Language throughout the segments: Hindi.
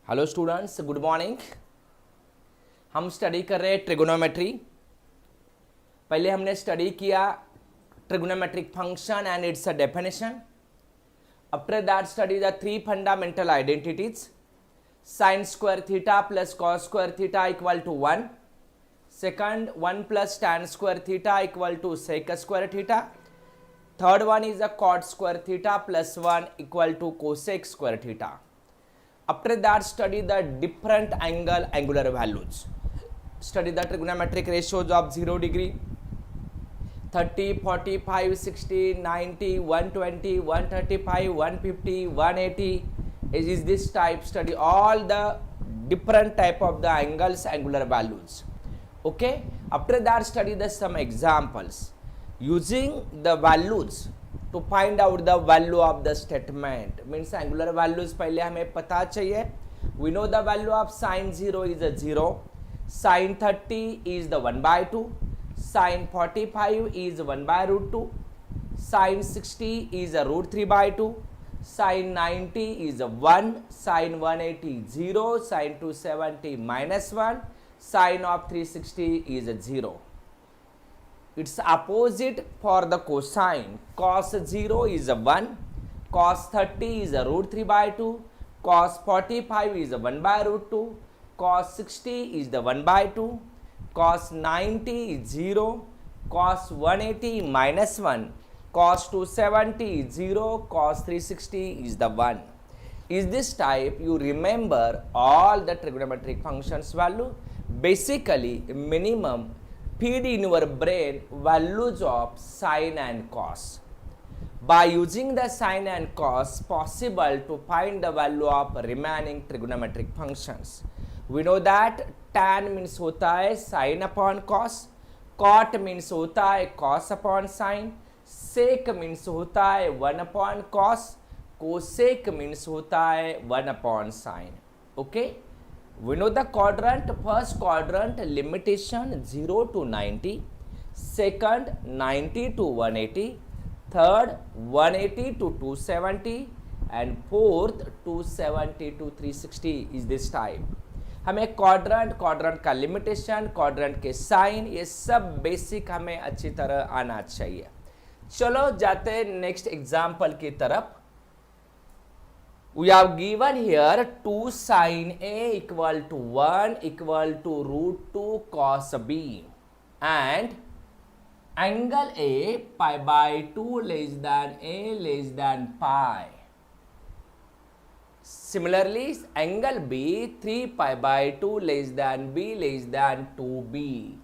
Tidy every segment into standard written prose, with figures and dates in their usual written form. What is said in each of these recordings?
Hello students, good morning. हम स्टडी कर रहे हैं ट्रिगोनोमेट्री। पहले हमने स्टडी किया trigonometric function and its a definition. After that study the three fundamental identities, sine square theta plus cos square theta equal to 1, second 1 plus tan square theta equal to sec square theta, third one is a cot square theta plus 1 equal to cosec square theta. After that, study the different angular values. Study the trigonometric ratios of 0 degree, 30, 45, 60, 90, 120, 135, 150, 180. Is this type? Study all the different type of the angles, angular values. Okay. After that, study the some examples using the values to find out the value of the statement. Means angular values पहले हमें पता चाहिए. We know the value of sin 0 is a 0, sin 30 is the 1 by 2, sin 45 is 1 by root 2, sin 60 is a root 3 by 2, sin 90 is a 1, sin 180 0, sin 270 minus 1, sin of 360 is a 0. Its opposite for the cosine. Cos 0 is a 1, cos 30 is a root 3 by 2, cos 45 is a 1 by root 2, cos 60 is the 1 by 2, cos 90 is 0, cos 180 minus 1, cos 270 is 0, cos 360 is the 1. Is this type? You remember all the trigonometric functions value. Basically, minimum feed in your brain values of sine and cos. By using the sine and cos, possible to find the value of remaining trigonometric functions. We know that tan means होता है sin upon cos, cot means होता है cos upon sin, sec means होता है 1 upon cos, cosec means होता है 1 upon sin. Okay. We know the quadrant. First quadrant limitation 0 to 90, second 90 to 180, third 180 to 270 and fourth 270 to 360 is this type. हमें quadrant का limitation, quadrant के sign, ये सब basic हमें अच्छी तरह आना चाहिए. चलो जाते हैं next example की तरफ. We have given here 2 sin A equal to 1 equal to root 2 cos B and angle A pi by 2 less than A less than pi. Similarly, angle B 3 pi by 2 less than B less than 2B.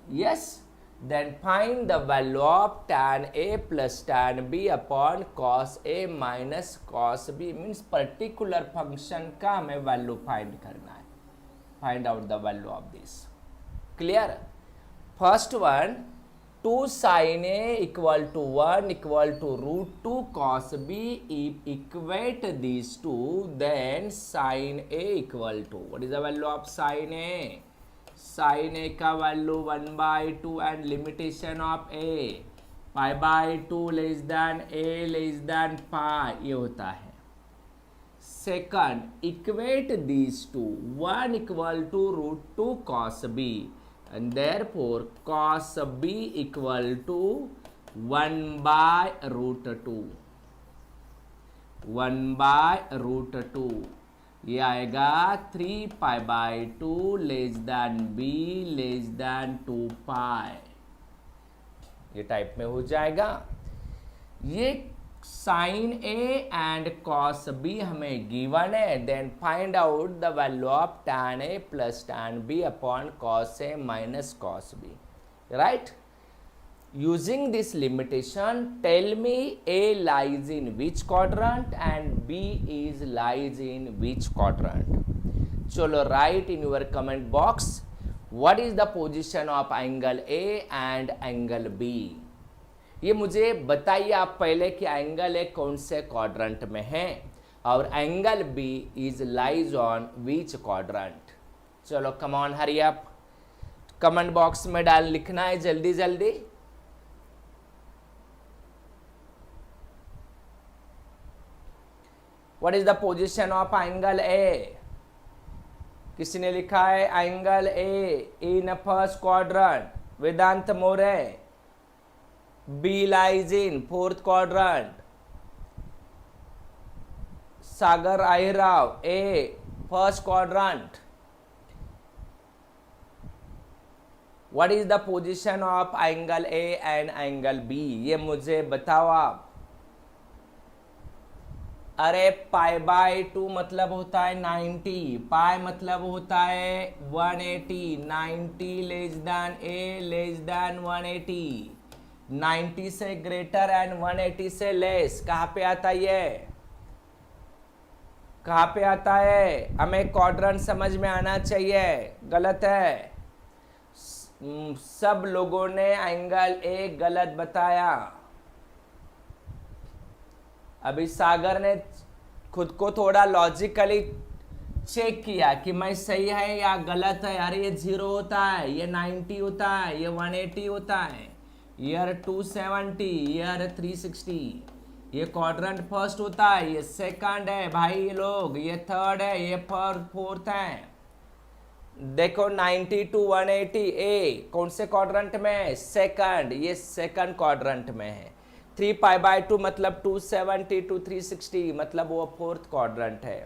Yes. Then find the value of tan A plus tan B upon cos A minus cos B. Means particular function का हमें value find करना है. Find out the value of this. Clear? First one, 2 sin A equal to 1 equal to root 2 cos B. If equate these two, then sin A equal to, what is the value of sin A? Sin A का value 1 by 2 and limitation of A pi by 2 less than A less than pi ये होता है. Second, equate these two, 1 equal to root 2 cos B and therefore cos B equal to 1 by root 2. 1 by root 2. ये आएगा 3 pi by 2 less than B less than 2 pi. ये टाइप में हो जाएगा. ये sine A and cos B हमें गिवन है. Then find out the value of tan A plus tan B upon cos A minus cos B. Right. Using this limitation, tell me A lies in which quadrant and B is lies in which quadrant. चलो write in your comment box what is the position of angle A and angle B. ये मुझे बताइए आप पहले कि एंगल ए कौन से क्वाड्रेंट में है और angle B is lies on which quadrant. चलो come on hurry up. Comment box में डाल लिखना है जल्दी जल्दी. What is the position of angle A? किसी ने लिखा है angle A in first quadrant, Vedant More. B lies in fourth quadrant, Sagar Ahirrao. A first quadrant. What is the position of angle A and angle B? ये मुझे बताओ आप। अरे पाई बाय 2 मतलब होता है 90, पाई मतलब होता है 180, 90 less than A less then 180, 90 से ग्रेटर एंड 180 से लेस। कहाँ पे आता है ये? कहाँ पे आता है? हमें क्वाड्रेंट समझ में आना चाहिए। गलत है। सब लोगों ने एंगल ए गलत बताया। अभी सागर ने खुद को थोड़ा लॉजिकली चेक किया कि मैं सही है या गलत है। अरे ये 0 होता है, ये 90 होता है, ये 180 होता है, ईयर 270, ईयर 360, ये क्वाड्रेंट फर्स्ट होता है, ये सेकंड है भाई ये लोग, ये थर्ड है, ये फोर्थ है। देखो 90 to 180 ए कौन से क्वाड्रेंट में है? सेकंड। ये सेकंड क्वाड्रेंट में है। 3 पाई बाय 2 मतलब 270 to 360 मतलब वो फोर्थ क्वाड्रेंट है।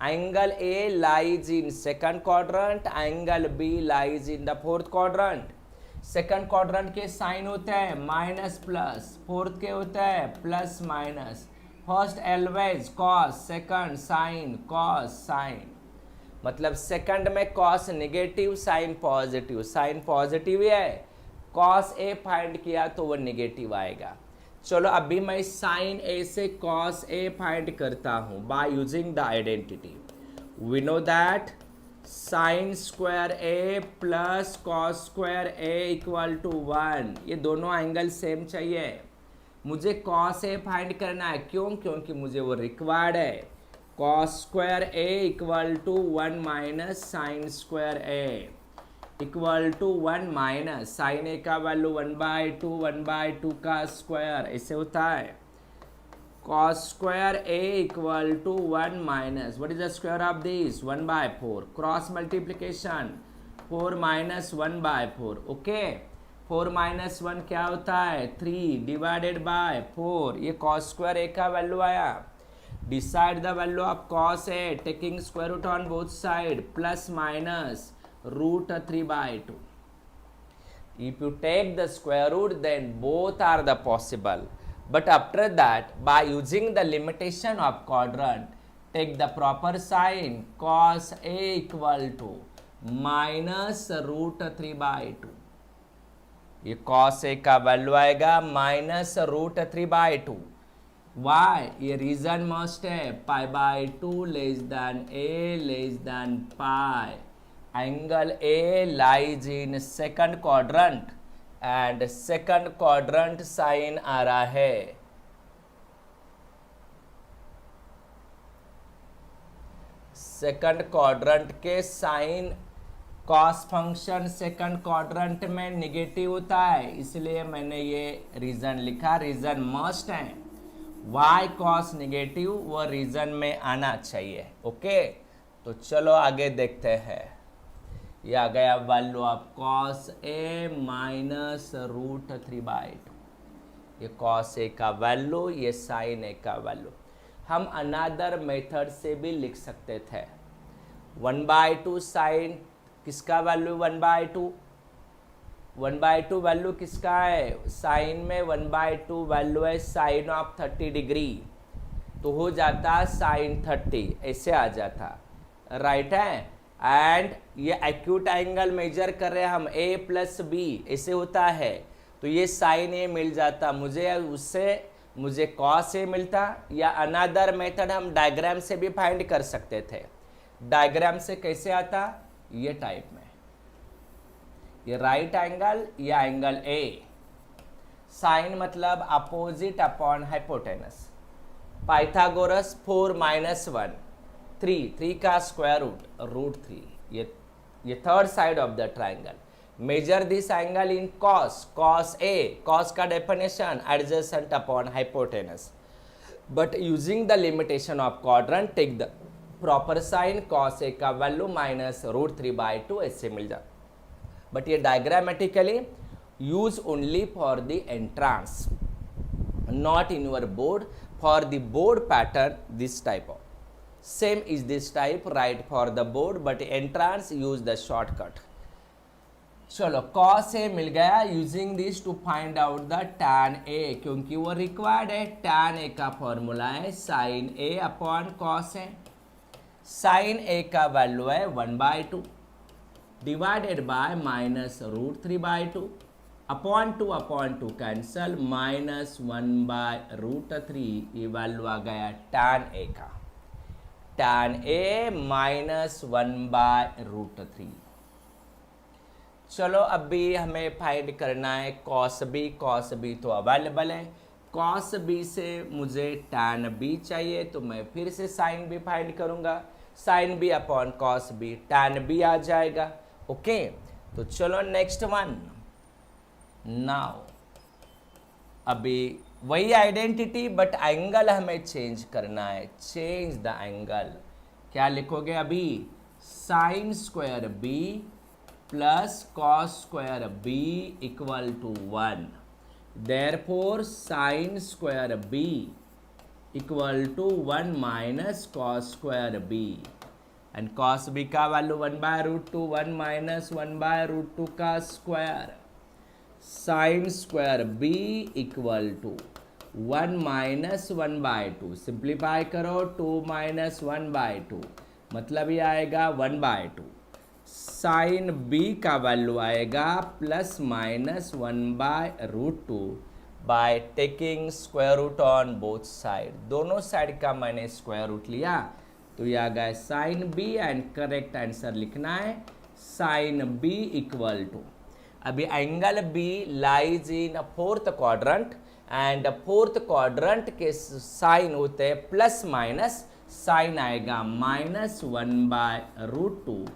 Angle A lies in second quadrant, angle B lies in the fourth quadrant. Second quadrant के साइन होते हैं माइनस प्लस, फोर्थ के होते हैं plus minus. First always cos, second sine cos sine. मतलब सेकंड में cos negative, sine positive. Sine positive है, कॉस ए फाइंड किया तो वो नेगेटिव आएगा। चलो अभी मैं साइन ए से कॉस ए फाइंड करता हूं by using the identity. We know that sine square A plus cos square A equal to 1। ये दोनों एंगल सेम चाहिए। मुझे कॉस ए फाइंड करना है। क्यों? क्योंकि मुझे वो रिक्वायर्ड है। Cos square A equal to 1 minus sine square A equal to 1 minus sine ए का वैल्यू 1/2, 1/2 का स्क्वायर ऐसे होता है। Cos square A equal to 1 minus what is the square of this? 1/4। Cross multiplication 4 minus 1/4। Okay 4 minus 1 क्या होता है? 3 डिवाइडेड बाय 4। ये कॉस स्क्वायर ए का वैल्यू आया। Decide the value of cos A taking square root on both side plus minus root 3/2. If you take the square root then both are the possible. But after that by using the limitation of quadrant take the proper sign cos A equal to minus root 3/2. ये cos A का वैल्यू आएगा माइनस रूट 3/2। वाई? ये रीजन मस्ट है pi by 2 less than A less than pi. Angle A lies in second quadrant and second quadrant sign आ रहा है। सेकंड क्वाड्रेंट के sign cos function second quadrant में निगेटिव होता है, इसलिए मैंने ये रीजन लिखा। रीजन मस्ट है। y cos नेगेटिव वो रीजन में आना चाहिए। ओके तो चलो आगे देखते हैं। ये आ गया value of cos a minus root 3/2। ये cos a का वैल्यू, ये sin a का वैल्यू। हम अनदर मेथड से भी लिख सकते थे। 1/2 साइन किसका वैल्यू? 1/2। 1/2 वैल्यू किसका है? साइन में 1/2 वैल्यू है साइन ऑफ 30 डिग्री, तो हो जाता साइन 30 ऐसे आ जाता। राइट है। एंड ये एक्यूट एंगल मेजर कर रहे हैं हम a प्लस बी ऐसे होता है, तो ये साइन ए मिल जाता मुझे, उससे मुझे कॉस ए मिलता। या अनदर मेथड हम डायग्राम से भी फाइंड कर सकते थे। डायग्राम से कैसे आता? ये टाइप में, ये राइट एंगल या एंगल ए। साइन मतलब opposite upon hypotenuse. Pythagoras 4 minus 1 3 का स्क्वायर रूट 3। ये third side of the triangle. Measure this angle in cos A. Cos का definition adjacent upon hypotenuse. But using the limitation of quadrant take the proper sign cos A का वैल्यू माइनस √3/2 ऐसे मिल जाए. बट ये diagrammatically use only for the entrance, not in your board. For the board pattern this type of same is this type right for the board, but entrance use the shortcut. चलो cos a मिल गया. Using this to find out the tan a, क्योंकि वो रिक्वायर्ड है. tan a का फॉर्मूला है sin a upon cos a. sin a का वैल्यू है 1/2 divided by minus √3/2 upon two cancel minus 1/√3. ये वैल्यू आ गया tan a का. tan a minus 1/√3. चलो अभी हमें फाइंड करना है cos b. cos b तो अवेलेबल है. cos b से मुझे tan b चाहिए, तो मैं फिर से sin b फाइंड करूंगा. sin b upon cos b tan b आ जाएगा. ओके तो चलो नेक्स्ट वन. नाउ अभी वही आइडेंटिटी बट एंगल हमें चेंज करना है. Change the angle. क्या लिखोगे अभी? Sine square B plus cos square B equal to 1. Therefore sine square B equal to 1 minus cos square B. And cos B का वैल्यू 1/√2 1 माइनस 1/√2 का स्क्वायर. Sine square B equal to 1 minus 1/2. Simplify करो 2 माइनस 1/2 मतलब ये आएगा 1/2. साइन बी का वैल्यू आएगा plus minus 1/√2 by taking square root on both side. दोनों साइड का मैंने स्क्वायर रूट लिया तो ये आ गया sine B. And correct answer लिखना है साइन बी इक्वल टू. अभी angle B lies in fourth quadrant and fourth quadrant के साइन होते हैं प्लस माइनस. साइन आएगा minus 1/√2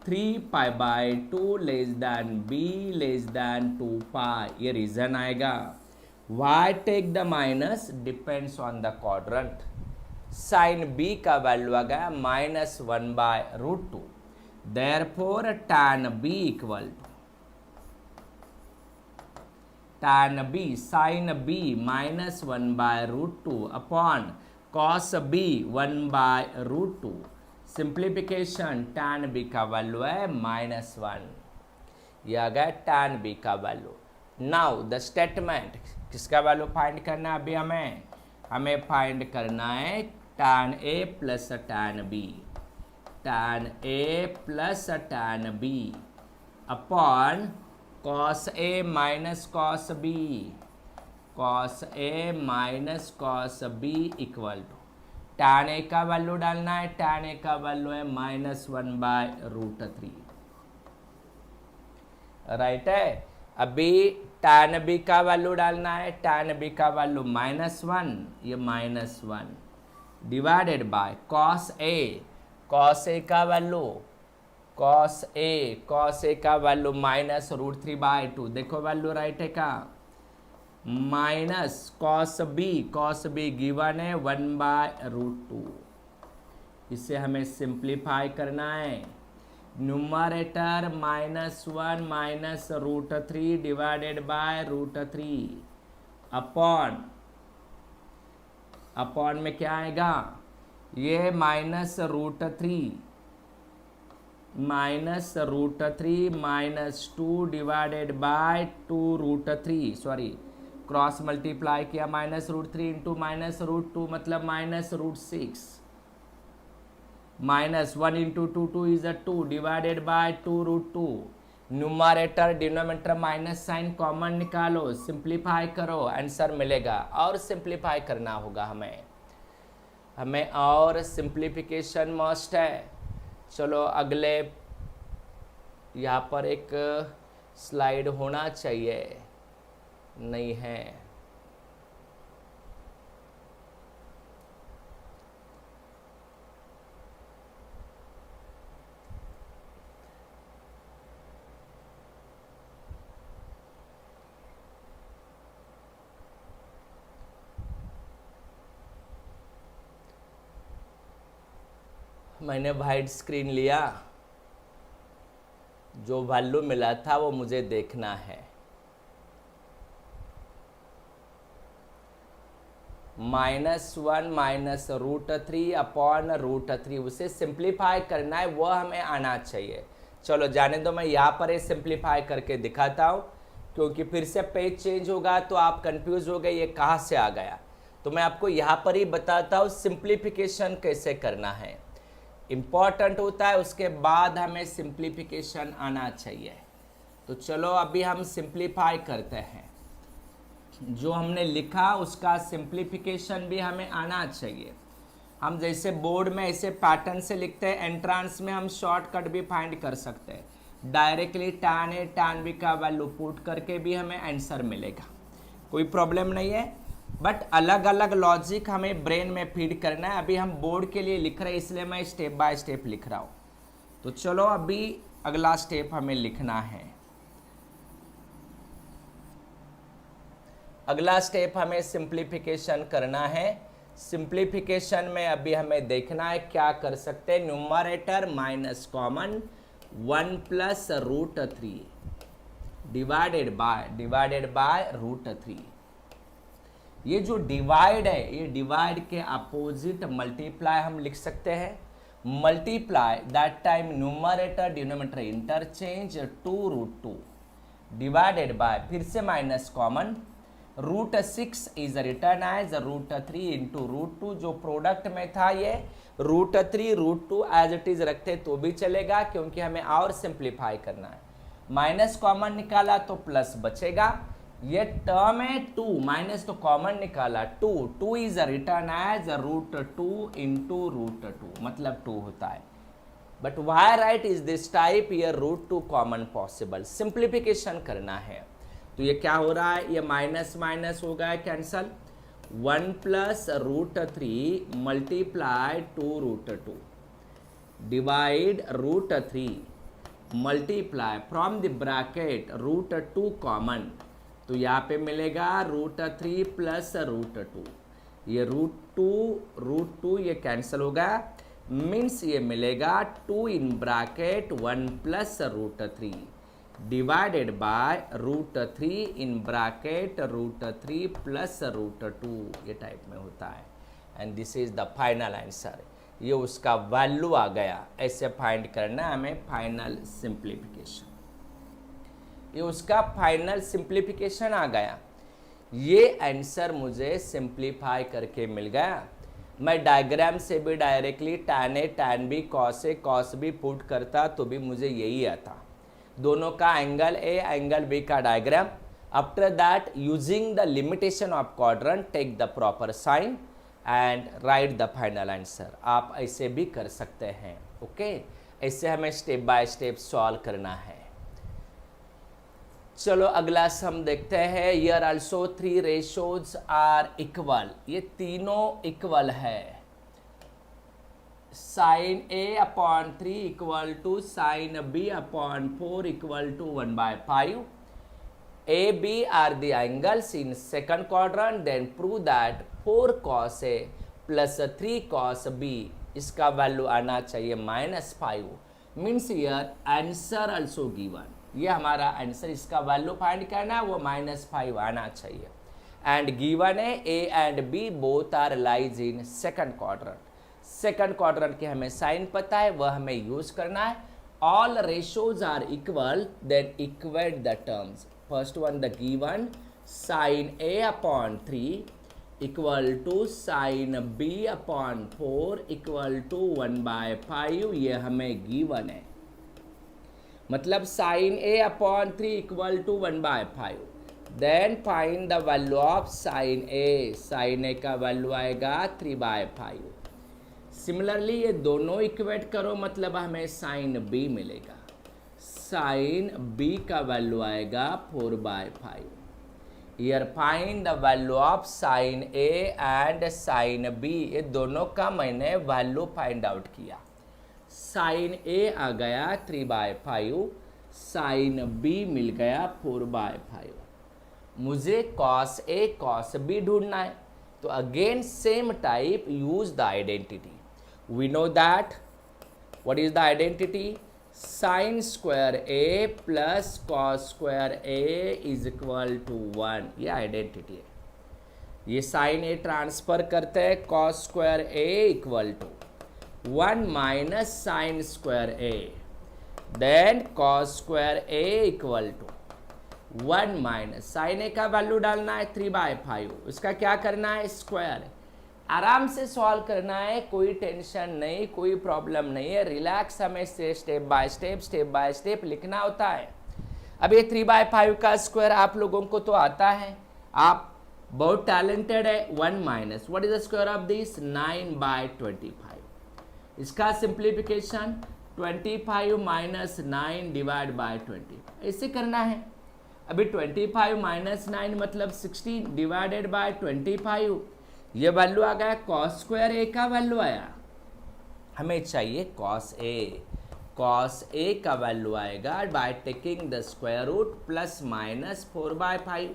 3π/2 less than B less than 2π. ये रीजन आएगा. Why take the minus depends on the quadrant. Sine B का वैल्यू आ गया minus 1/√2. Therefore tan b equal to tan b sin b minus 1/√2 upon cos b 1/√2. Simplification tan b का वैल्यू है -1. यह आ गया tan b का वैल्यू. Now the statement. किसका वैल्यू फाइंड करना है? अभी हमें फाइंड करना है tan a plus tan b. tan a plus tan b upon cos a minus cos b. cos a minus cos b equal to tan a का वैल्यू डालना है. tan a का वैल्यू है -1/√3. राइट है. अभी tan b का वैल्यू डालना है. tan b का वैल्यू -1. ये -1 divided bye cos a. cos a का वैल्यू cos a का वैल्यू -√3/2. देखो वैल्यू राइट है का. माइनस cos b गिवन है 1/√2. इसे हमें सिंप्लीफाई करना है. Numerator -1 minus √3 divided by √3 upon में क्या आएगा? ये -√3 -√3 divided by 2√3. Sorry cross multiply किया -√3 इंटू -√2 मतलब -√6. -1 into 2 is 2 divided by 2√2. Numerator denominator minus sign common निकालो. सिंप्लीफाई करो आंसर मिलेगा. और सिंप्लीफाई करना होगा हमें और सिंप्लीफिकेशन मस्ट है. चलो अगले यहाँ पर एक स्लाइड होना चाहिए. नहीं है. मैंने वाइट स्क्रीन लिया, जो वैल्यू मिला था वो मुझे देखना है। -1 माइनस √3 अपॉन √3, उसे सिंप्लीफाई करना है, वह हमें आना चाहिए। चलो जाने दो, मैं यहाँ पर ये सिंप्लीफाई करके दिखाता हूँ, क्योंकि फिर से पेज चेंज होगा तो आप कंफ्यूज हो गए ये कहाँ से आ गया। तो मैं आपको यहाँ पर ही बताता हूँ सिंप्लीफिकेशन कैसे करना है। इम्पॉर्टेंट होता है, उसके बाद हमें सिंप्लीफिकेशन आना चाहिए। तो चलो अभी हम सिंप्लीफाई करते हैं। जो हमने लिखा उसका सिंप्लीफिकेशन भी हमें आना चाहिए। हम जैसे बोर्ड में ऐसे पैटर्न से लिखते हैं, एंट्रांस में हम शॉर्टकट भी फाइंड कर सकते हैं। Directly tan A tan B का वैल्यू पुट करके भी हमें आंसर मिलेगा, कोई प्रॉब्लम नहीं है। बट अलग अलग लॉजिक हमें ब्रेन में फीड करना है। अभी हम बोर्ड के लिए लिख रहे हैं, इसलिए मैं स्टेप बाय स्टेप लिख रहा हूँ। तो चलो अभी अगला स्टेप हमें लिखना है। अगला स्टेप हमें सिंप्लीफिकेशन करना है। सिंप्लीफिकेशन में अभी हमें देखना है क्या कर सकते हैं। Numerator minus common 1 plus √3 divided by √3। ये जो डिवाइड है, ये डिवाइड के अपोजिट मल्टीप्लाई हम लिख सकते हैं। Multiply that time numerator denominator interchange 2√2 divided by, फिर से minus common, √6 is return as √3 into √2। जो प्रोडक्ट में था ये √3 √2 एज इट इज रखते तो भी चलेगा, क्योंकि हमें और सिंप्लीफाई करना है। माइनस कॉमन निकाला तो प्लस बचेगा। ये टर्म है 2, माइनस तो कॉमन निकाला 2 इज रिटर्न एज √2 इंटू √2, मतलब 2 होता है। But why right is this type, ये √2 कॉमन पॉसिबल। सिंप्लीफिकेशन करना है तो ये क्या हो रहा है, ये माइनस माइनस हो गया cancel. 1 plus √3 multiply 2√2 divide √3 multiply from the bracket √2 common, तो यहाँ पे मिलेगा √3 प्लस √2। ये √2 ये कैंसिल होगा, मीन्स ये मिलेगा 2 in bracket 1 plus √3 divided by √3 in bracket √3 plus √2। ये टाइप में होता है। And this is the final answer. ये उसका वैल्यू आ गया। ऐसे फाइंड करना है हमें फाइनल सिंप्लीफिकेशन। ये उसका फाइनल सिंप्लीफिकेशन आ गया। ये आंसर मुझे सिंप्लीफाई करके मिल गया। मैं डायग्राम से भी directly tan A tan B cos A cos B put करता तो भी मुझे यही आता। दोनों का एंगल A एंगल B का diagram. After that using the limitation of quadrant take the proper sign and write the final answer. आप ऐसे भी कर सकते हैं। ओके, ऐसे हमें स्टेप बाय स्टेप सॉल्व करना है। चलो अगला सम देखते हैं। Here also 3 ratios are equal. ये तीनों इक्वल है। sin A upon 3 equal to sin B upon 4 equal to 1/5। A, B are the angles in second quadrant. Then prove that 4 cos A plus 3 cos B, इसका वैल्यू आना चाहिए -5। Means here answer also given. ये हमारा आंसर, इसका वैल्यू फाइंड करना है, वो -5 आना चाहिए। एंड गिवन है A and B both are lies in second quadrant. Second quadrant के हमें साइन पता है, वह हमें यूज करना है। All ratios are equal, then equate the terms. First one the given sin A upon 3 equal to sin B upon 4 equal to 1/5। ये हमें गिवन है, मतलब sin A upon 3 equal to 1/5। Then find the value of sin A। sin A का वैल्यू आएगा 3/5। सिमिलरली ये दोनों इक्वेट करो, मतलब हमें sin B मिलेगा। sin B का वैल्यू आएगा 4/5। Here find the value of sin A and sin B। ये दोनों का मैंने वैल्यू फाइंड आउट किया। sin A आ गया 3/5, sin B मिल गया 4/5। मुझे cos A cos B ढूंढना है, तो again same type use the identity. We know that what is the identity? Sine square A plus cos square A is equal to 1, ये आइडेंटिटी है। ये साइन ए ट्रांसफर करते हैं, cos square A equal to 1 minus sine square a, then cos square A equal to 1 minus sine ए का वैल्यू डालना है 3/5, उसका क्या करना है? स्क्वायर। आराम से सॉल्व करना है, कोई टेंशन नहीं, कोई प्रॉब्लम नहीं है, रिलैक्स हमें से स्टेप बाय स्टेप लिखना होता है। अब ये 3/5 का स्क्वायर आप लोगों को तो आता है, आप बहुत टैलेंटेड है। 1 minus what is the square of this? 9/25। इसका सिंप्लीफिकेशन 25 माइनस 9 डिवाइड बाय 20 ऐसे करना है। अभी 25 माइनस 9 मतलब 16 डिवाइडेड बाय 25, ये वैल्यू आ गया कॉस स्क्वायर ए का वैल्यू आया। हमें चाहिए कॉस ए, कॉस ए का वैल्यू आएगा by taking the square root plus minus 4/5,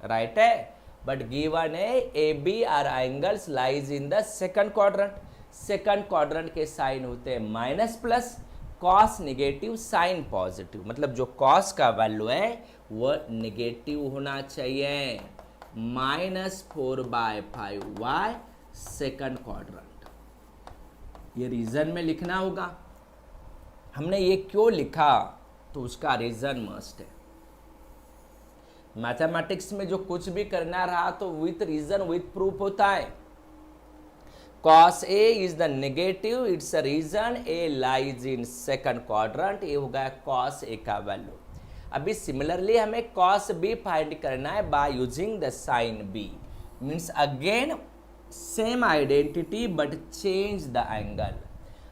right है। बट गिवन है A B are angles lies in the second quadrant, second quadrant के साइन होते हैं minus plus, cos negative sign positive, मतलब जो कॉस का वैल्यू है वो निगेटिव होना चाहिए। -4/5 वाई सेकंड क्वाड्रेंट, ये रीजन में लिखना होगा। हमने ये क्यों लिखा तो उसका रीजन मस्ट है। मैथमेटिक्स में जो कुछ भी करना रहा तो विथ रीजन विथ प्रूफ होता है। cos A is the negative, it's a reason A lies in second quadrant, ये हो गया cos A का वैल्यू। अभी सिमिलरली हमें cos B फाइंड करना है by using the sine B, means again same identity but change the angle.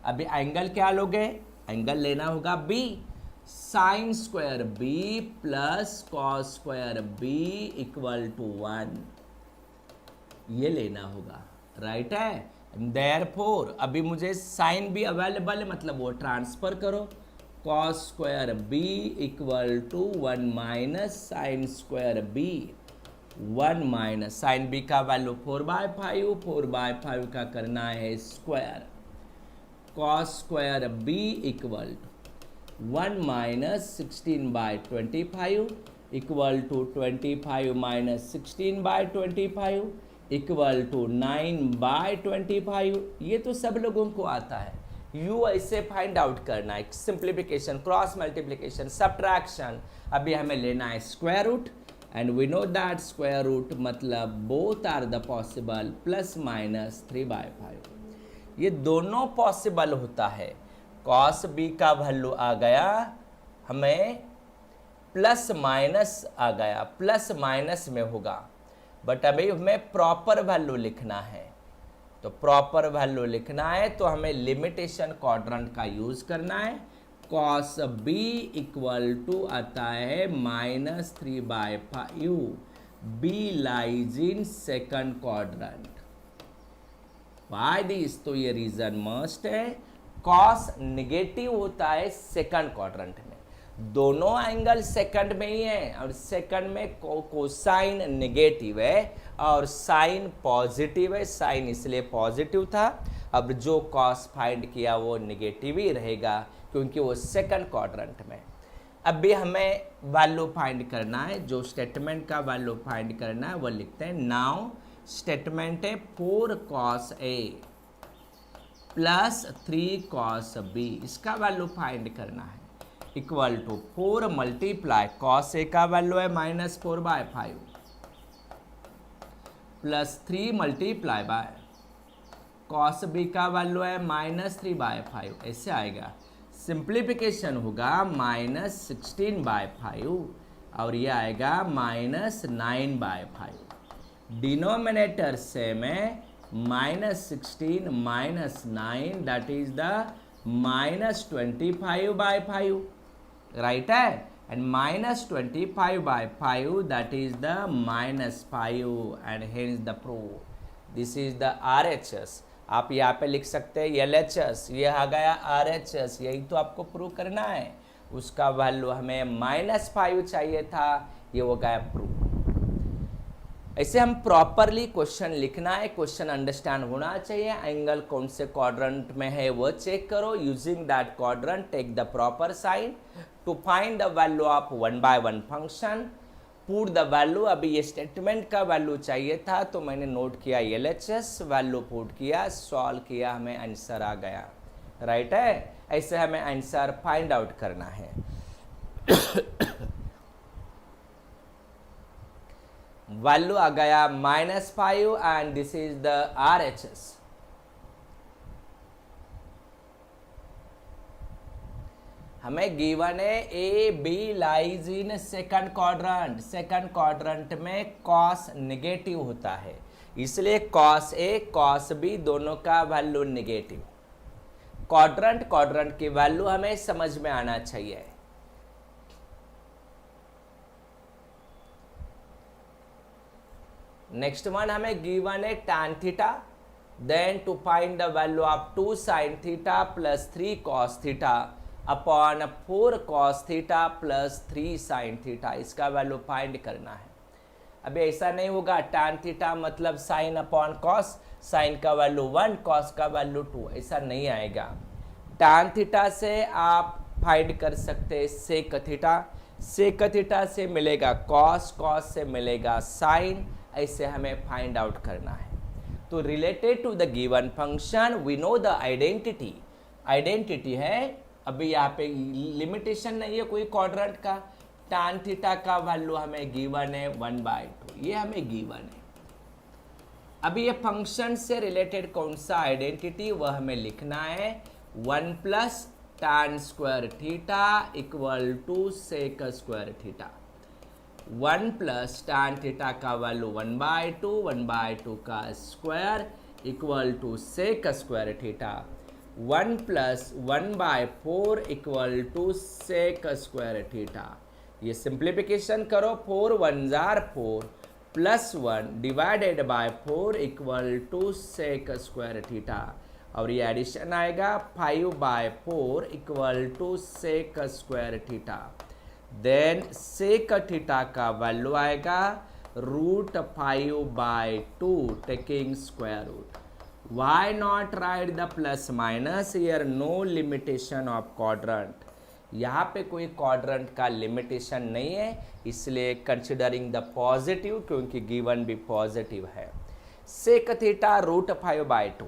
अभी एंगल क्या लोगे? एंगल लेना होगा B, sine square B plus cos square B equal to 1, ये लेना होगा, राइट है। देयरफॉर अभी मुझे साइन B अवेलेबल है, मतलब वो ट्रांसफर करो, cos square B equal to 1 minus sine square B, 1 minus sine B का वैल्यू 4/5, 4/5 का करना है square, cos square B equal to 1 minus 16/25 equal to 25 minus 16/25 equal to 9/25। ये तो सब लोगों को आता है। यू ऐसे फाइंड आउट करना है, सिंप्लीफिकेशन, क्रॉस मल्टीप्लिकेशन, सब्ट्रैक्शन। अभी हमें लेना है square root, and we know that square root मतलब both are the possible, plus minus 3/5, ये दोनों पॉसिबल होता है। कॉस बी का वैल्यू आ गया, हमें प्लस माइनस आ गया, प्लस माइनस में होगा, बट अभी हमें प्रॉपर वैल्यू लिखना है। तो प्रॉपर वैल्यू लिखना है तो हमें लिमिटेशन क्वाड्रेंट का यूज करना है। कॉस बी इक्वल टू आता है -3/5, B lies in second quadrant. Why this? तो ये रीजन मस्ट है, कॉस निगेटिव होता है सेकंड क्वाड्रेंट में, दोनों एंगल सेकंड में ही है, और सेकंड में कोसाइन निगेटिव है और साइन पॉजिटिव है, साइन इसलिए पॉजिटिव था। अब जो कॉस फाइंड किया वो निगेटिव ही रहेगा क्योंकि वो सेकंड क्वाड्रेंट में। अब भी हमें वैल्यू फाइंड करना है, जो स्टेटमेंट का वैल्यू फाइंड करना है वो लिखते हैं। नाउ स्टेटमेंट है 4 cos A plus 3 cos B, इसका वैल्यू फाइंड करना है, equal to 4 multiply cos A का वैल्यू है -4/5 plus 3 multiply by cos B का वैल्यू है -3/5, ऐसे आएगा। सिंप्लीफिकेशन होगा -16/5 और ये आएगा -9/5। डिनोमिनेटर सेम है, -16 -9 दैट इज द -25/5, राइट है, and -25/5 that is the -5, and hence the proof this is the RHS। आप यहाँ पे लिख सकते हैं LHS, ये आ गया RHS, यही तो आपको प्रूव करना है। उसका वैल्यू हमें -5 चाहिए था, ये हो गया प्रूफ। ऐसे हम प्रॉपरली क्वेश्चन लिखना है, क्वेश्चन अंडरस्टैंड होना चाहिए, एंगल कौन से क्वाड्रेंट में है वो चेक करो, using that quadrant take the proper sign to find the value of 1/1 function, put the value. अभी ये स्टेटमेंट का वैल्यू चाहिए था तो मैंने नोट किया LHS, वैल्यू पुट किया, सॉल्व किया, हमें आंसर आ गया, राइट है। ऐसे हमें आंसर फाइंड आउट करना है। वैल्यू आ गया -5 and this is the RHS। हमें गिवन है AB lies in second quadrant, second quadrant में कॉस नेगेटिव होता है, इसलिए cos A cos B दोनों का वैल्यू नेगेटिव। क्वाड्रेंट की वैल्यू हमें समझ में आना चाहिए। नेक्स्ट वन हमें गिवन है tan theta, then to find the value of 2 sin theta plus 3 cos theta upon 4 cos theta plus 3 sin theta, इसका वैल्यू फाइंड करना है। अभी ऐसा नहीं होगा tan थीटा मतलब sin अपॉन cos, sin का वैल्यू 1 cos का वैल्यू 2, ऐसा नहीं आएगा। tan थीटा से आप फाइंड कर सकते हैं sec थीटा, sec थीटा से मिलेगा cos, cos से मिलेगा sin, ऐसे हमें फाइंड आउट करना है। तो related to the given function we know the identity, identity है। अभी यहाँ पे लिमिटेशन नहीं है कोई क्वाड्रेंट का, tan थीटा का वैल्यू हमें गिवन है 1/2, ये हमें गिवन है। अभी ये फंक्शन से रिलेटेड कौन सा आइडेंटिटी वह हमें लिखना है, 1 + tan square theta equal to sec square theta. 1 + tan theta का वैल्यू 1/2, 1/2 का square equal to sec square theta, 1 + 1/4 equal to sec square theta. ये सिंप्लीफिकेशन करो, 4 1 जार 4 plus 1 divided by 4 equal to sec square theta, और ये एडिशन आएगा 5/4 equal to sec square theta. Then sec theta का वैल्यू आएगा √5/2 taking square root. Why not write the plus minus, here no limitation of quadrant, यहाँ पे कोई क्वाड्रेंट का लिमिटेशन नहीं है, इसलिए कंसिडरिंग द पॉजिटिव, क्योंकि गिवन भी पॉजिटिव है। सेक थीटा √5/2,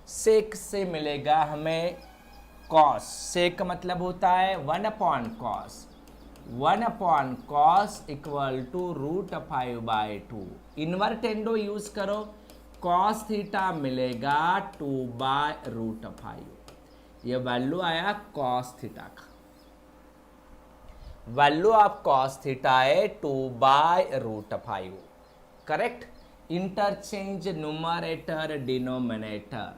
सेक से मिलेगा हमें कॉस, सेक मतलब होता है 1/cos, 1/cos equal to √5/2। Invertendo use करो, cos थीटा मिलेगा 2/√5, ये वैल्यू आया cos थीटा का। वैल्यू ऑफ cos थीटा है 2/√5, करेक्ट। Interchange numerator denominator.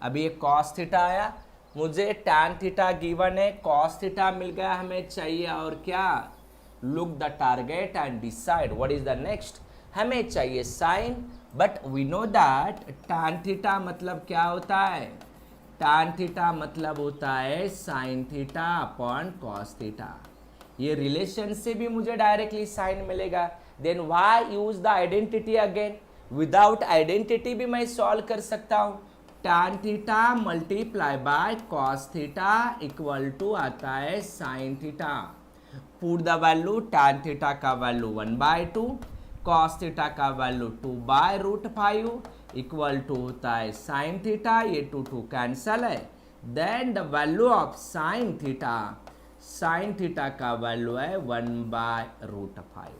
अभी ये cos थीटा आया, मुझे tan थीटा गिवन है, cos थीटा मिल गया, हमें चाहिए और क्या, look the target and decide what is the next. हमें चाहिए sin, but we know that tan theta मतलब क्या होता है, tan थीटा मतलब होता है sin theta upon cos theta. ये रिलेशन से भी मुझे डायरेक्टली sin मिलेगा, then why use the identity again, without identity भी मैं सॉल्व कर सकता हूँ। tan theta multiply by cos theta equal to आता है sin theta. Put the value, tan theta का वैल्यू 1/2, cos थीटा का वैल्यू 2/√5 इक्वल टू होता है sin थीटा, ये 2 कैंसल है। Then the value of sin theta का वैल्यू है 1/√5।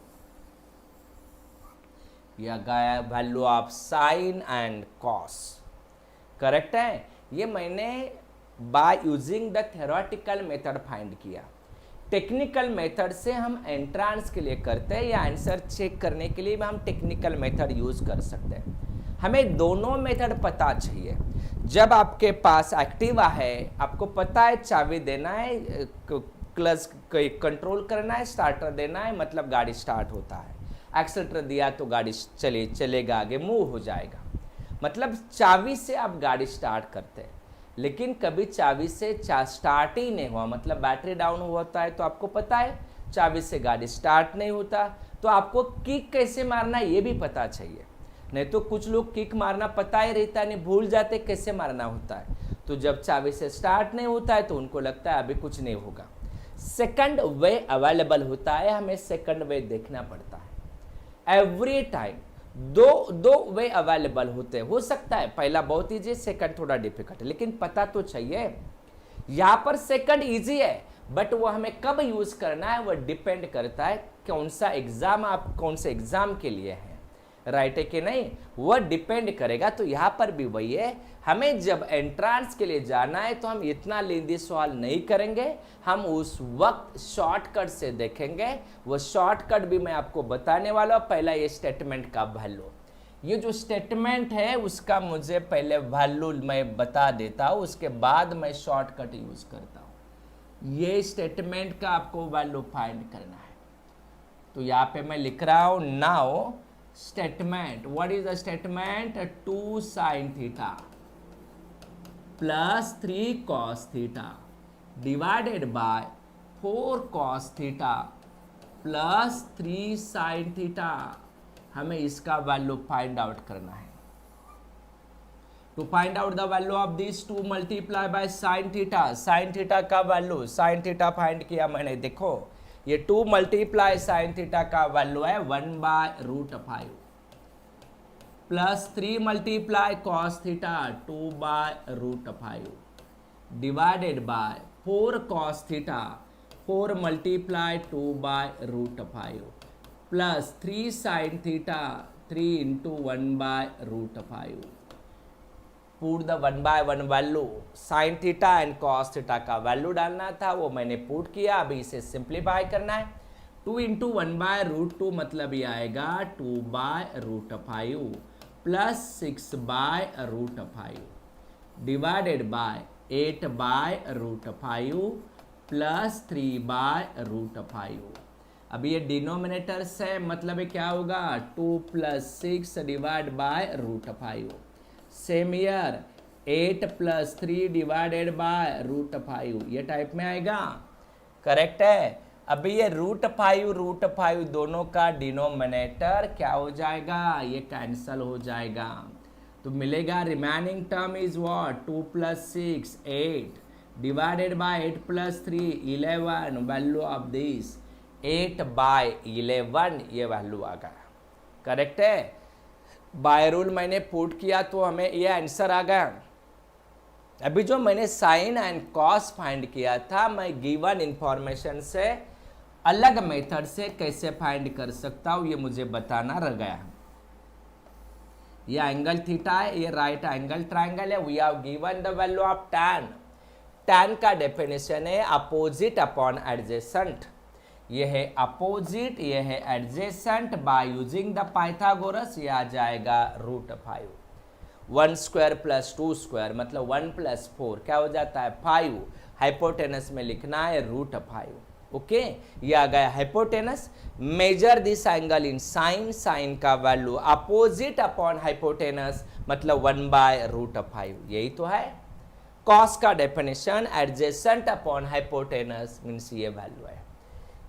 यह गया value of sin and cos, correct है। ये मैंने bye using the theoretical method find किया। टेक्निकल मेथड से हम एंट्रांस के लिए करते हैं या आंसर चेक करने के लिए भी हम टेक्निकल मेथड यूज कर सकते हैं। हमें दोनों मेथड पता चाहिए। जब आपके पास एक्टिवा है, आपको पता है चाबी देना है, क्लच कंट्रोल करना है, स्टार्टर देना है, मतलब गाड़ी स्टार्ट होता है। एक्सीलरेटर दिया तो गाड़ी चलेगा आगे, मूव हो जाएगा, मतलब चाबी से आप गाड़ी स्टार्ट करते हैं। लेकिन कभी चाबी से स्टार्ट ही नहीं हुआ, मतलब बैटरी डाउन होता है, तो आपको पता है चाबी से गाड़ी स्टार्ट नहीं होता। तो तो आपको किक कैसे मारना ये भी पता चाहिए, नहीं तो कुछ लोग किक मारना पता ही रहता है, नहीं भूल जाते कैसे मारना होता है। तो जब चाबी से स्टार्ट नहीं होता है तो उनको लगता है अभी कुछ नहीं होगा। सेकंड वे अवेलेबल होता है, हमें सेकंड वे देखना पड़ता है। एवरी टाइम दो वे अवेलेबल होते हैं, हो सकता है पहला बहुत ईजी, सेकंड थोड़ा डिफिकल्ट, लेकिन पता तो चाहिए। यहां पर सेकंड इजी है, बट वो हमें कब यूज करना है वो डिपेंड करता है कौन सा एग्जाम, आप कौन से एग्जाम के लिए है, राइट है कि नहीं, वो डिपेंड करेगा। तो यहां पर भी वही है, हमें जब एंट्रांस के लिए जाना है तो हम इतना लेंदी सवाल नहीं करेंगे, हम उस वक्त शॉर्टकट से देखेंगे। वो शॉर्टकट भी मैं आपको बताने वाला हूं। पहला ये स्टेटमेंट का वैल्यू, ये जो स्टेटमेंट है उसका मुझे पहले वैल्यू मैं बता देता हूं, उसके बाद मैं शॉर्टकट यूज करता हूं। ये स्टेटमेंट का आपको वैल्यू फाइंड करना है, तो यहां पे मैं लिख रहा हूं now statement, what is the statement, 2 sin theta plus 3 cos theta divided by 4 cos theta plus 3 sin theta. हमें इसका वैल्यू फाइंड आउट करना है। To find out the value of this 2 multiply by sin theta, sin theta का वैल्यू, sin थीटा फाइंड किया मैंने, देखो ये 2 मल्टीप्लाई sin थीटा का वैल्यू है 1/√5 plus 3 multiply cos theta 2/√5 divided by 4 cos theta 4 multiply 2/√5 plus 3 sin theta 3 into 1/√5। Put the 1/1 value, sin theta and cos theta का वैल्यू डालना था, वो मैंने पुट किया। अभी इसे सिंप्लीफाई करना है। 2 into 1/√2 मतलब ये आएगा 2/√5 प्लस 6/√5 डिवाइडेड बाय 8/√5 प्लस 3/√5। अभी ये डिनोमिनेटर से मतलब ये क्या होगा, 2 + 6 divide by √5। Same year 8 + 3 divided bye √5, ये टाइप में आएगा, करेक्ट है। अभी ये √5 दोनों का डिनोमिनेटर क्या हो जाएगा, ये कैंसल हो जाएगा, तो मिलेगा remaining term is what, 2 + 6 8 divided by 8 + 3 11, value of this 8/11, ये वैल्यू आ गया, करेक्ट है। बाय रूल मैंने पुट किया तो हमें ये आंसर आ गया। अभी जो मैंने साइन एंड कॉस फाइंड किया था, मैं गिवन इंफॉर्मेशन से अलग मेथड से कैसे फाइंड कर सकता हूं ये मुझे बताना रह गया। ये एंगल थीटा है, ये राइट एंगल ट्राइंगल है। We have given the value of tan। tan का डेफिनेशन है अपोजिट अपॉन एडजेसेंट। ये है अपोजिट, ये है adjacent. By using the Pythagoras ये आ जाएगा √5। 1² + 2² मतलब 1 + 4 क्या हो जाता है 5। हाइपोटेनस में लिखना है √5। ओके, ये आ गया hypotenuse. Measure this angle in sine, sine का वैल्यू अपोजिट अपॉन हाइपोटेनस मतलब 1/√5, यही तो है। कॉस का definition adjacent upon hypotenuse means ये वैल्यू है।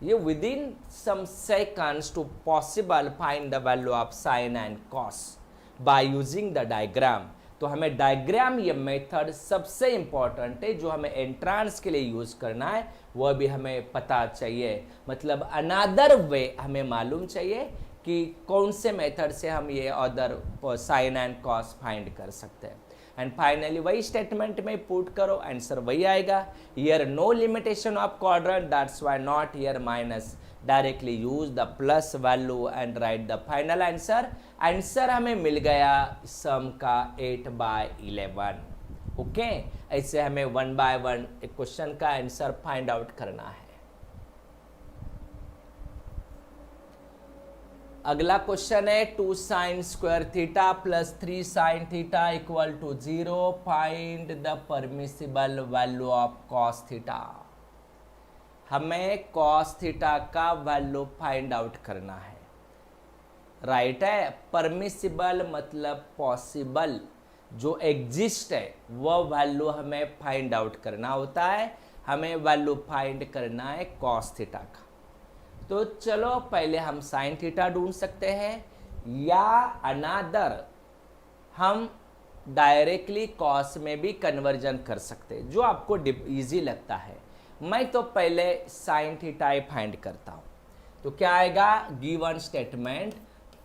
ये within some seconds to possible find the value of sine and cos by using the diagram. तो हमें डायग्राम ये मेथड सबसे इंपॉर्टेंट है जो हमें एंट्रांस के लिए यूज करना है, वह भी हमें पता चाहिए। मतलब अनदर वे हमें मालूम चाहिए कि कौन से मेथड से हम ये other sine and cos find कर सकते हैं। एंड फाइनली वही स्टेटमेंट में पुट करो, आंसर वही आएगा। Here no limitation of quadrant, that's why not here minus. Directly use the plus value and write the final answer. Answer हमें मिल गया सम का 8/11। ओके, ऐसे हमें 1/1 एक क्वेश्चन का आंसर फाइंड आउट करना है। अगला क्वेश्चन है 2 sin² theta plus 3 sin theta equal to 0। Find the permissible value of cos theta. हमें cos थीटा का वैल्यू फाइंड आउट करना है, राइट है। परमिसिबल मतलब पॉसिबल, जो एग्जिस्ट है वह वैल्यू हमें फाइंड आउट करना होता है। हमें वैल्यू फाइंड करना है cos थीटा का। तो चलो पहले हम साइन थीटा ढूंढ सकते हैं, या अनादर हम डायरेक्टली कॉस में भी कन्वर्जन कर सकते हैं, जो आपको इजी लगता है। मैं तो पहले साइन थीटा फाइंड करता हूं। तो क्या आएगा, given statement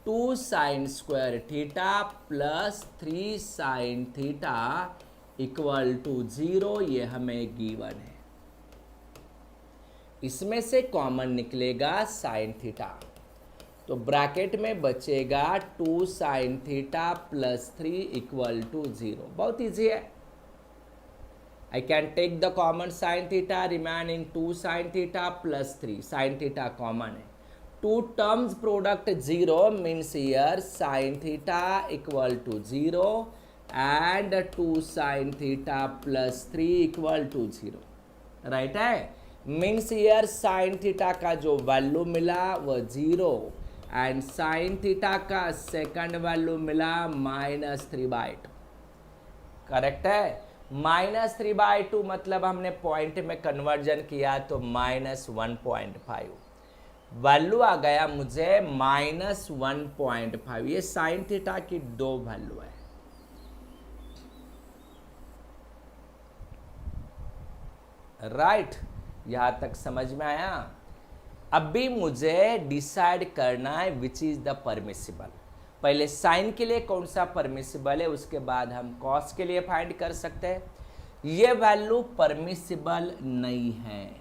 2 sine square theta plus 3 sine theta equal to 0, ये हमें गिवन है। इसमें से कॉमन निकलेगा साइन थीटा, तो ब्रैकेट में बचेगा 2 sine theta plus 3 equal to 0। बहुत इजी है। I can take the common sin theta, remaining 2 sin theta plus 3 sin theta common है। 2 terms product 0 means here sin theta equal to 0 and 2 sin theta plus 3 equal to 0, right है। मीन्स here sin theta का जो वैल्यू मिला वो 0 एंड sin theta का सेकंड वैल्यू मिला -3/2, करेक्ट है। -3/2 मतलब हमने पॉइंट में कन्वर्जन किया तो -1.5 वैल्यू आ गया मुझे -1.5। ये साइन थीटा की 2 वैल्यू है। राइट, यहां तक समझ में आया। अब भी मुझे डिसाइड करना है विच इज द परमिसिबल। पहले साइन के लिए कौन सा परमिसिबल है, उसके बाद हम कॉस के लिए फाइंड कर सकते हैं। ये वैल्यू परमिसिबल नहीं है,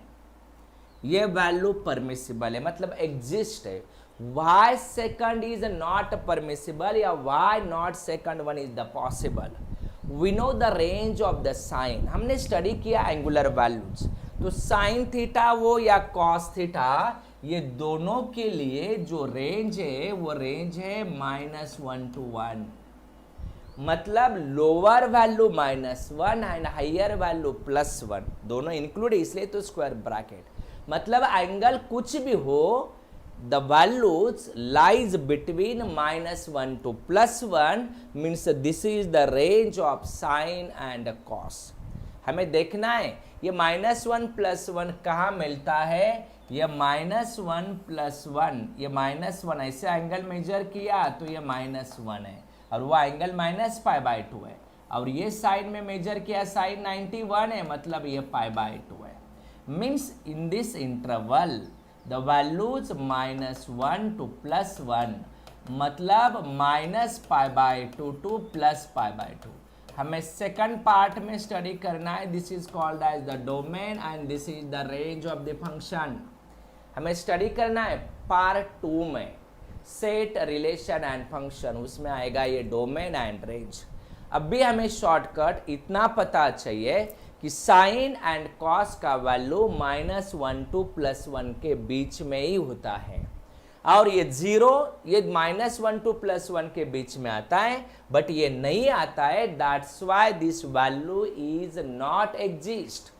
ये वैल्यू परमिसिबल है, मतलब एग्जिस्ट है। Why second is not permissible या why not second one is the possible. We know the range of the sine, हमने स्टडी किया एंगुलर वैल्यूज। तो साइन थीटा वो या कॉस थीटा, ये दोनों के लिए जो रेंज है वो रेंज है -1 to 1, मतलब lower value -1 and higher value +1, दोनों इंक्लूड है, इसलिए तो स्क्वायर ब्रैकेट। मतलब एंगल कुछ भी हो, the values lies between -1 to +1 means this is the range of sine and cos. हमें देखना है ये -1 + 1 कहाँ मिलता है। ये -1 + 1, ये -1 ऐसे एंगल मेजर किया तो ये -1 है, और वो एंगल -π/2 है। और ये साइन में मेजर किया साइन 91 है, मतलब ये π/2 है। Means in this interval the values -1 to +1, मतलब -π/2 to +π/2। हमें सेकंड पार्ट में स्टडी करना है। This is called as the domain and this is the range of the function. हमें स्टडी करना है पार्ट 2 में, सेट रिलेशन एंड फंक्शन, उसमें आएगा ये डोमेन एंड रेंज। अब भी हमें शॉर्टकट इतना पता चाहिए कि साइन एंड कॉस का वैल्यू -1 to +1 के बीच में ही होता है, और ये 0 ये -1 to +1 के बीच में आता है, बट ये नहीं आता है। That's why this value is not exist,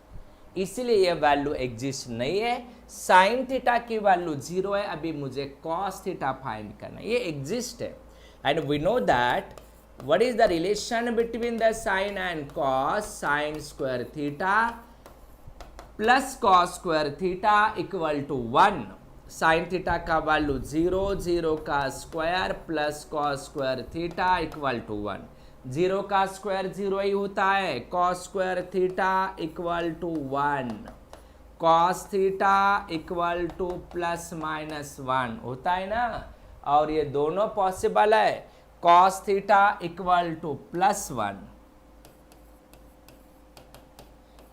इसलिए ये वैल्यू एग्जिस्ट नहीं है। साइन थीटा की वैल्यू 0 है, अभी मुझे कॉस थीटा फाइंड करना है, ये एग्जिस्ट है। And we know that what is the relation between the sine and cos, sine square theta plus cos square theta equal to 1। Sine theta का वैल्यू 0, 0 का square plus cos square theta equal to 1। 0 का स्क्वायर 0 ही होता है, cos square theta equal to 1, cos theta equal to +-1 होता है ना। और ये दोनों पॉसिबल है, cos theta equal to +1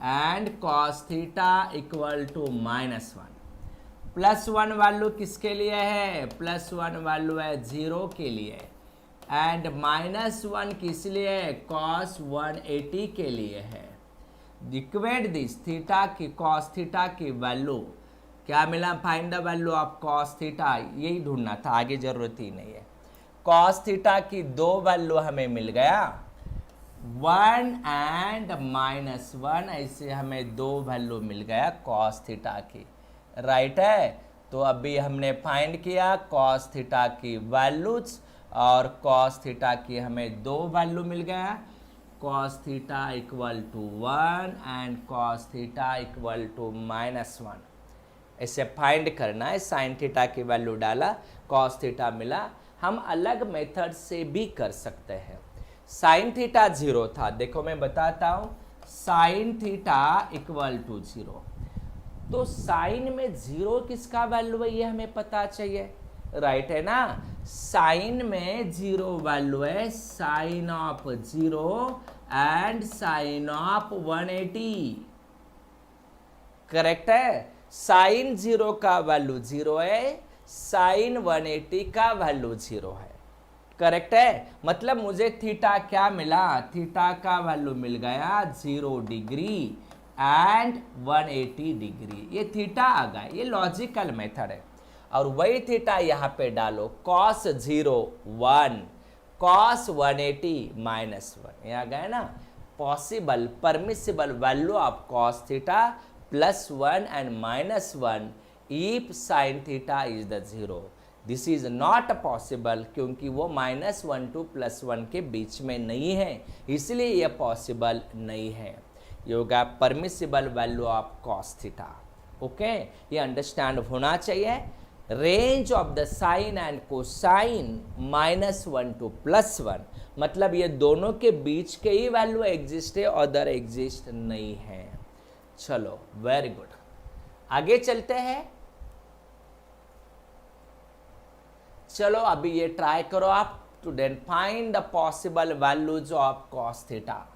and cos theta equal to -1। +1 value किसके लिए है, +1 वैल्यू है 0 के लिए, एंड -1 किस लिए है, cos 180 के लिए है। इक्वेट दिस थीटा की cos थीटा की वैल्यू क्या मिला, find the value of cos theta, यही ढूंढना था, आगे जरूरत ही नहीं है। cos थीटा की 2 वैल्यू हमें मिल गया, 1 एंड -1, ऐसे हमें 2 वैल्यू मिल गया cos थीटा की, राइट है। तो अभी हमने फाइंड किया cos थीटा की वैल्यूज, और cos थीटा की हमें 2 वैल्यू मिल गया, cos theta equal to 1 and cos theta equal to -1। ऐसे फाइंड करना है, साइन थीटा की वैल्यू डाला, कॉस थीटा मिला। हम अलग मेथड से भी कर सकते हैं। साइन थीटा 0 था, देखो मैं बताता हूं, साइन थीटा इक्वल टू 0, तो साइन में 0 किसका वैल्यू है ये हमें पता चाहिए, राइट है ना। साइन में 0 वैल्यू है sine of 0 and sine of 180, correct है। साइन 0 का वैल्यू 0 है, साइन 180 का वैल्यू 0 है, करेक्ट है। मतलब मुझे थीटा क्या मिला, थीटा का वैल्यू मिल गया 0 डिग्री एंड 180 डिग्री, ये थीटा आ गया, ये लॉजिकल मेथड है। और वही थीटा यहाँ पे डालो, कॉस 0 1, कॉस 180 -1, ये आ गया ना। Possible permissible value of cos theta +1 and -1 if sine theta is the 0। This is not possible, क्योंकि वो -1 to +1 के बीच में नहीं है, इसलिए यह पॉसिबल नहीं है। ये होगा permissible value of cos theta. Okay, ये अंडरस्टैंड होना चाहिए। Range of the sine and cosine -1 to +1, मतलब ये दोनों के बीच के ही वैल्यू एग्जिस्ट है, अदर एग्जिस्ट नहीं है। चलो वेरी गुड, आगे चलते हैं। चलो अभी ये ट्राई करो आप, to then find the possible values of cos theta.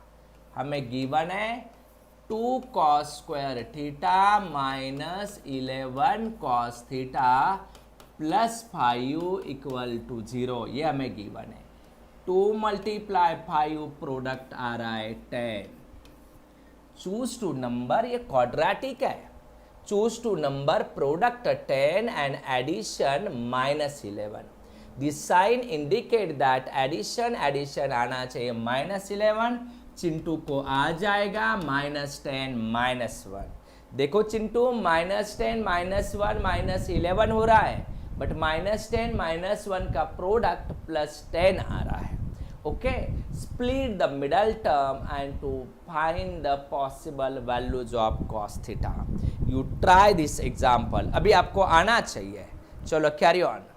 हमें गिवन है 2 cos square theta -11 cos theta +5 equal to 0, ये हमें गिवन है। 2 × 5 प्रोडक्ट आ रहा है 10। चूज टू नंबर, ये क्वाड्रेटिक है, choose two number product 10 and addition -11। This sign indicate that addition आना चाहिए -11, चिंटू को आ जाएगा -10 -1। देखो चिंटू -10 -1 -11 हो रहा है, बट -10 -1 का प्रोडक्ट +10 आ रहा है। Okay, split the middle term and to find the possible values of cos theta. You try this example, अभी आपको आना चाहिए। चलो कैरी ऑन।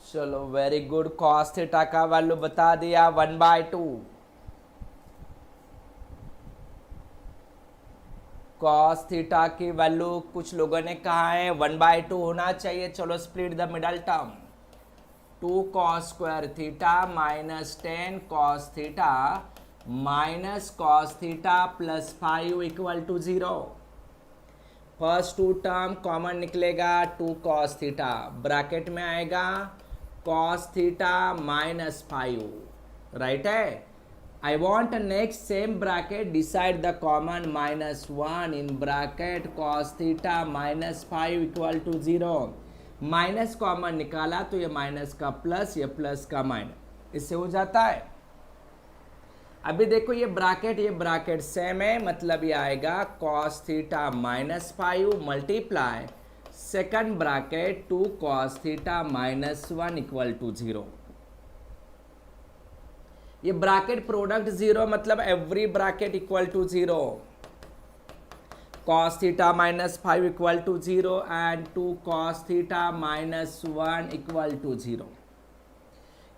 चलो वेरी गुड, कॉस थीटा का वैल्यू बता दिया 1/2। कॉस थीटा की वैल्यू कुछ लोगों ने कहा है 1/2 होना चाहिए। चलो split the middle term, 2 cos square theta -10 cos theta minus cos theta plus 5 equal to 0। First two term common निकलेगा, 2 कॉस थीटा, ब्रैकेट में आएगा कॉस थीटा माइनस 5, राइट है। I want next same bracket, decide the common -1 in bracket cos theta minus 5 equal to 0। Minus common निकाला तो ये माइनस का प्लस, ये प्लस का माइनस, इससे हो जाता है। अभी देखो ये ब्रैकेट सेम है, मतलब ये आएगा cos theta minus 5 multiply second bracket 2 cos theta minus 1 equal to 0। ये ब्रैकेट प्रोडक्ट 0, मतलब every bracket equal to 0। cos theta minus 5 equal to 0 and 2 cos theta minus 1 equal to 0।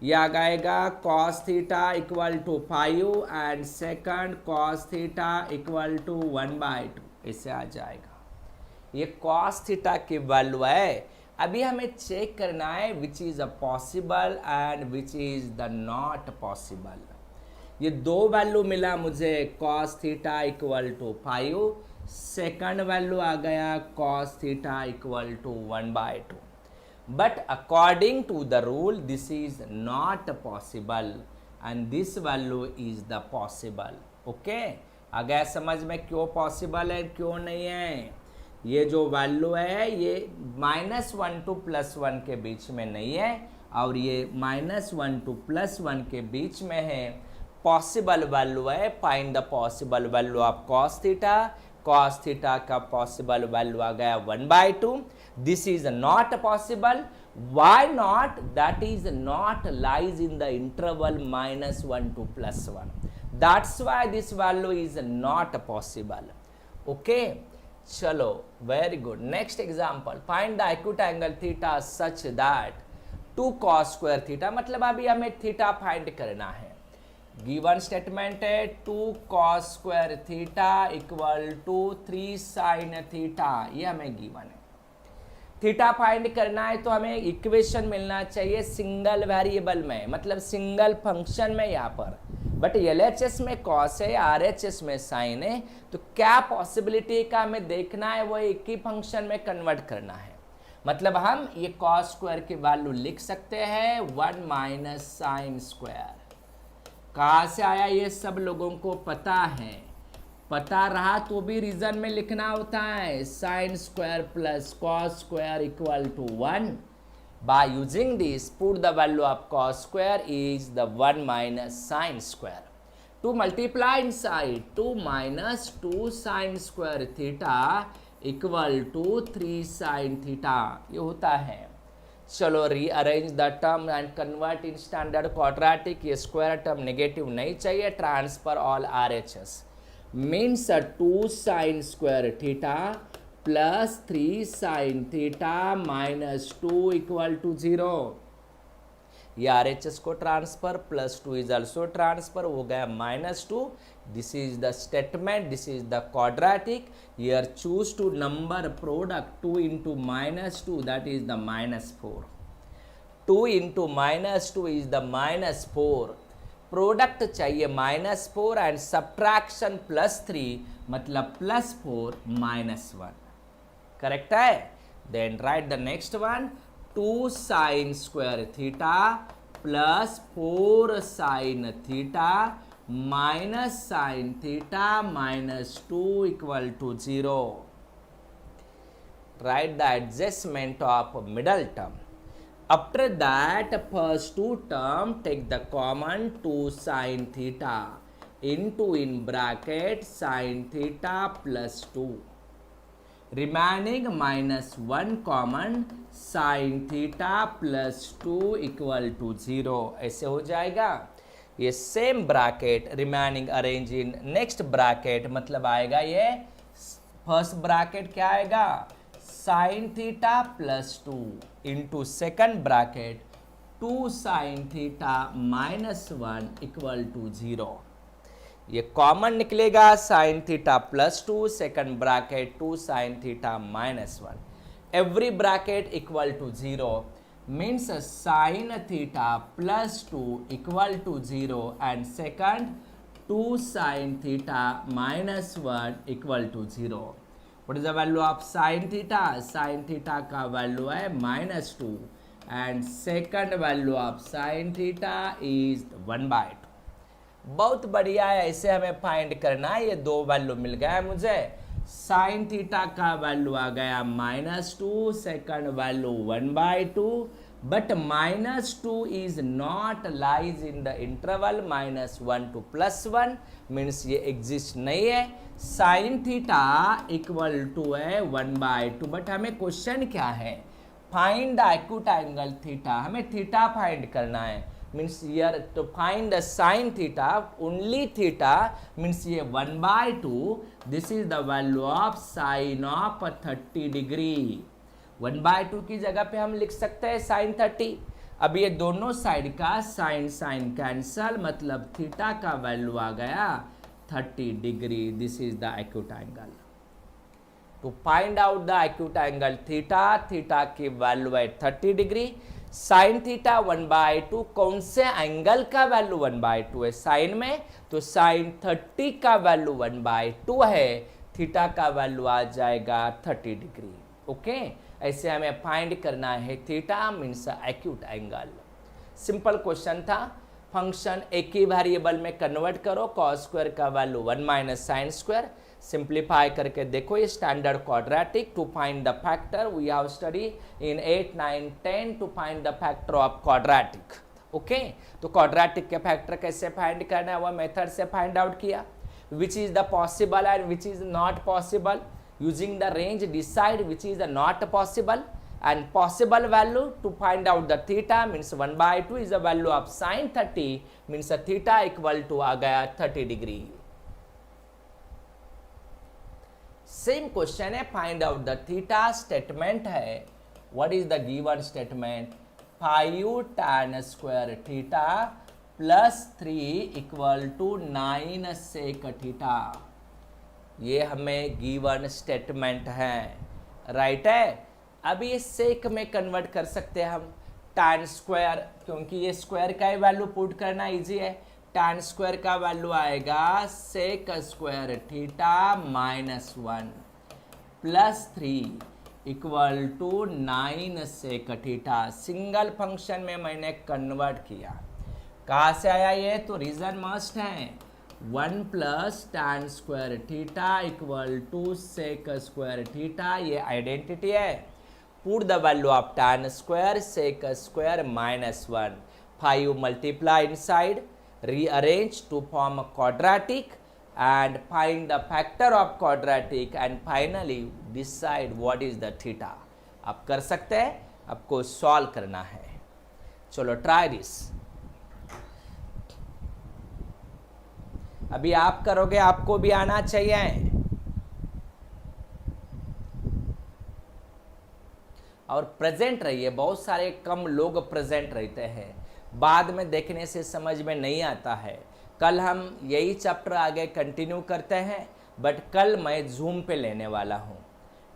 यह आ जाएगा cos theta equal to 5 and second cos theta equal to 1/2, इससे आ जाएगा। ये cos theta की वैल्यू है। अभी हमें चेक करना है which is a possible and which is the not possible. ये दो वैल्यू मिला मुझे, cos theta equal to 5, second value आ गया cos theta equal to 1/2। But according to the rule this is not possible and this value is the possible. Okay, आ गया समझ में क्यों पॉसिबल है क्यों नहीं है। ये जो वैल्यू है ये -1 to +1 के बीच में नहीं है, और ये -1 to +1 के बीच में है। पॉसिबल वैल्यू है, find the possible value of cos theta का पॉसिबल वैल्यू आ गया 1/2। This is not possible. Why not? That is not lies in the interval -1 to +1, that's why this value is not possible. Okay, चलो very good. Next example, find the acute angle theta such that 2 cos square theta, मतलब अभी हमें थीटा फाइंड करना है। गिवन स्टेटमेंट है 2 cos square theta equal to 3 sin theta, ये हमें गिवन है। थीटा फाइंड करना है तो हमें इक्वेशन मिलना चाहिए सिंगल वेरिएबल में, मतलब सिंगल फंक्शन में यहाँ पर। बट LHS में cos है, RHS में sin है, तो क्या पॉसिबिलिटी का हमें देखना है, वो एक ही फंक्शन में कन्वर्ट करना है। मतलब हम ये cos स्क्वायर की वैल्यू लिख सकते हैं 1 - sin स्क्वायर। कहाँ से आया ये सब लोगों को पता है, पता रहा तो भी रीजन में लिखना होता है। sin square plus cos square equal to 1। By using this put the value of cos square is the 1 - sin square. To multiply inside 2 - 2 sin square theta equal to 3 sin theta, ये होता है। चलो rearrange the term and convert in standard quadratic. ये स्क्वायर टर्म नेगेटिव नहीं चाहिए, transfer all RHS means 2 sin square theta plus 3 sin theta -2 equal to 0। ये RHS को ट्रांसफर, +2 इज ऑल्सो ट्रांसफर, हो गया -2। This is the statement, this is the quadratic. Here choose to number product 2 into -2, that is the -4. 2 into -2 is the -4। Product चाहिए -4 एंड सब्ट्रैक्शन +3, मतलब +4 -1, करेक्ट है। Then write the next one, 2 sin square theta plus 4 sin theta minus sin theta -2 equal to 0। Write the adjustment of middle term. After that first two term take the common 2 sin theta into in bracket sin theta +2, remaining -1 common sin theta +2 equal to 0, ऐसे हो जाएगा। ये same bracket remaining arrange in next bracket, मतलब आएगा ये फर्स्ट ब्रैकेट क्या आएगा sin theta +2 into second bracket 2 sin theta -1 equal to 0। ये कॉमन निकलेगा sin theta +2, second bracket 2 sin theta -1, every bracket equal to 0 means sin theta +2 equal to 0 and second 2 sin theta minus 1 equal to 0. What is the value of sin theta? Sin theta का value है -2 and second value of sin theta is 1/2. बहुत बढ़िया है, ऐसे हमें फाइंड करना है। ये दो वैल्यू मिल गया है मुझे। साइन थीटा का वैल्यू आ गया -2, second value 1/2, but -2 is not lies in the interval -1 to +1, means ये एग्जिस्ट नहीं है। साइन थीटा इक्वल टू है 1/2, बट हमें क्वेश्चन क्या है? Find the acute angle theta. हमें थीटा फाइंड करना है, means here to find the sin theta, only theta, means ये 1/2, this is the value of sin of 30 degree. 1/2 की जगह पे हम लिख सकते हैं sin 30। अब ये दोनों साइड का साइन साइन कैंसल, मतलब थीटा का वैल्यू आ गया 30 degree. This is the acute angle. To find out the acute angle theta, theta की वैल्यू है 30 डिग्री। साइन थीटा 1/2, कौन से एंगल का वैल्यू 1/2 है? साइन में, तो साइन 30 का वैल्यू 1/2 है, थीटा का वैल्यू आ जाएगा 30 डिग्री। ओके, ऐसे हमें फाइंड करना है theta means acute angle. Simple question था। फंक्शन एक ही वेरिएबल में कन्वर्ट करो, कॉस स्क्वायर का value 1 minus sine square. Simplify करके देखो, ये standard quadratic. To find the factor we have study in 8, 9, 10 to find the factor of quadratic. Okay, तो क्वाड्रेटिक के फैक्टर कैसे फाइंड करना है, वह मेथड से फाइंड आउट किया। Which is the possible and which is not possible, using the range decide which is the not possible, and possible value to find out the theta means 1/2 is the value of sin 30, means a theta equal to आ गया 30 डिग्री। सेम क्वेश्चन है, find out the theta. Statement है, what is the given statement? 5 tan square theta plus 3 equal to 9 sec theta. ये हमें गिवन स्टेटमेंट है, राइट है। अभी ये सेक में कन्वर्ट कर सकते हैं हम tan स्क्वायर, क्योंकि ये स्क्वायर का ही वैल्यू पुट करना इजी है। tan स्क्वायर का वैल्यू आएगा sec square theta -1 plus 3 equal to 9 sec theta. Single function में मैंने कन्वर्ट किया। कहाँ से आया ये? तो रीजन मस्ट है। 1 plus tan square theta equal to sec square theta, ये आइडेंटिटी है। Put the value of tan square sec square -1, 5 multiply inside, rearrange to form a quadratic and find the factor of quadratic and finally decide what is the theta। आप कर सकते हैं, आपको सॉल्व करना है। चलो ट्राई दिस। अभी आप करोगे, आपको भी आना चाहिए। और प्रेजेंट रहिए, बहुत सारे कम लोग प्रेजेंट रहते हैं, बाद में देखने से समझ में नहीं आता है। कल हम यही चैप्टर आगे कंटिन्यू करते हैं, बट कल मैं जूम पे लेने वाला हूँ।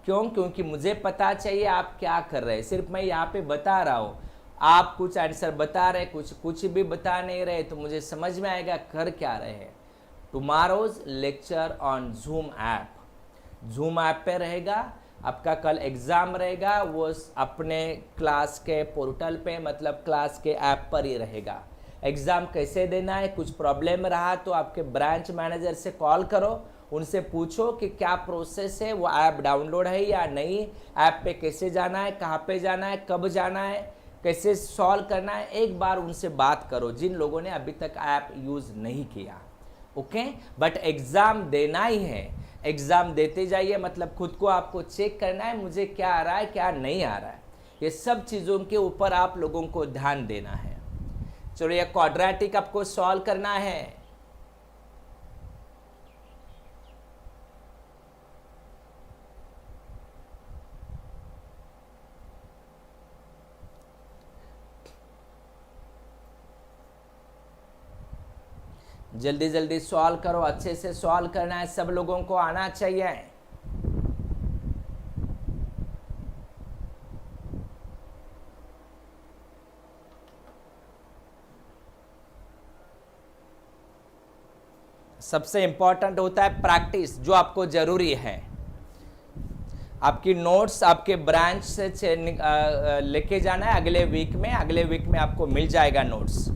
क्यों? क्योंकि मुझे पता चाहिए आप क्या कर रहे हैं। सिर्फ मैं यहाँ पे बता रहा हूँ, आप कुछ आंसर बता रहे, कुछ भी बता नहीं रहे, तो मुझे समझ में आएगा कर क्या रहे हैं। Tomorrow's lecture on zoom app, zoom app पे रहेगा। आपका कल एग्ज़ाम रहेगा, वो अपने क्लास के पोर्टल पे, मतलब क्लास के ऐप पर ही रहेगा। एग्ज़ाम कैसे देना है, कुछ प्रॉब्लम रहा तो आपके ब्रांच मैनेजर से कॉल करो, उनसे पूछो कि क्या प्रोसेस है, वो ऐप डाउनलोड है या नहीं, ऐप पे कैसे जाना है, कहाँ पे जाना है, कब जाना है, कैसे सॉल्व करना है। एक बार उनसे बात करो जिन लोगों ने अभी तक ऐप यूज़ नहीं किया। ओके, बट एग्ज़ाम देना ही है, एग्ज़ाम देते जाइए। मतलब खुद को आपको चेक करना है, मुझे क्या आ रहा है क्या नहीं आ रहा है, ये सब चीज़ों के ऊपर आप लोगों को ध्यान देना है। चलो, ये क्वाड्रेटिक आपको सॉल्व करना है। जल्दी जल्दी सॉल्व करो, अच्छे से सॉल्व करना है, सब लोगों को आना चाहिए। सबसे इम्पॉर्टेंट होता है प्रैक्टिस, जो आपको ज़रूरी है। आपकी नोट्स आपके ब्रांच से लेके जाना है अगले वीक में आपको मिल जाएगा नोट्स।